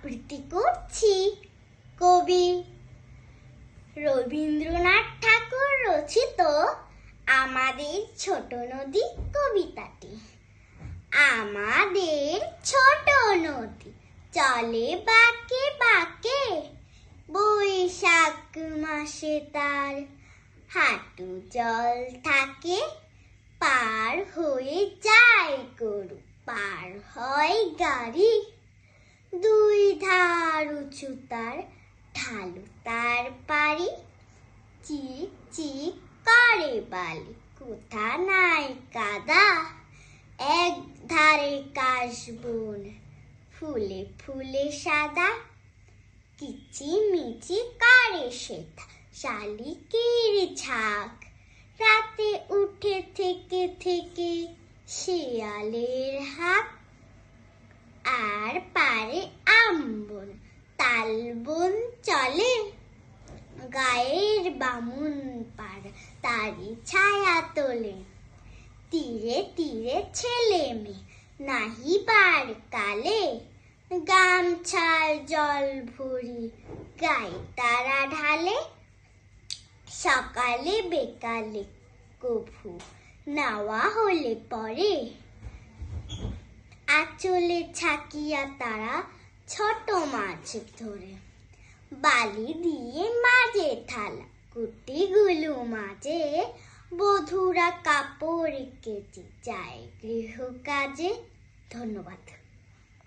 আবৃত্তি করছি কবি রবীন্দ্রনাথ ঠাকুর রচিত আমাদের ছোট নদী কবিতাটি। আমাদের ছোট নদী চলে বাঁকে বাঁকে, বৈশাখ মাসে তার হাঁটু জল থাকে। পার হয়ে যায় গরু, পার হয় গাড়ি, দুই ধার উঁচু তার, ঢালু তার পারি। চিক চিক করে বালি, কোথা নাই কাদা, এক ধারে কাশবন ফুলে ফুলে সাদা। কিচিমিচি করে সেথা শালিকের ঝাঁক, রাতে উঠে থেকে থেকে শিয়ালের হাঁক। আর পারে আমবন তালবন চলে, গায়ের বামুন পাড় তারি ছায়া তোলে। তীরে তীরে ছেলে মেয়ে নাহিবার কালে, গামছায় জল ভরি গায়ে তারা ঢালে। সকালে বেকালে কভু নাওয়া হলে পরে, আঁচলে ছাকিয়া তারা ছোট মাছ ধরে। বালি দিয়ে মাঝে থালা, কুটিগুলো মাঝে, বধূরা কাপড় কেচে যায় গৃহ কাজে। ধন্যবাদ।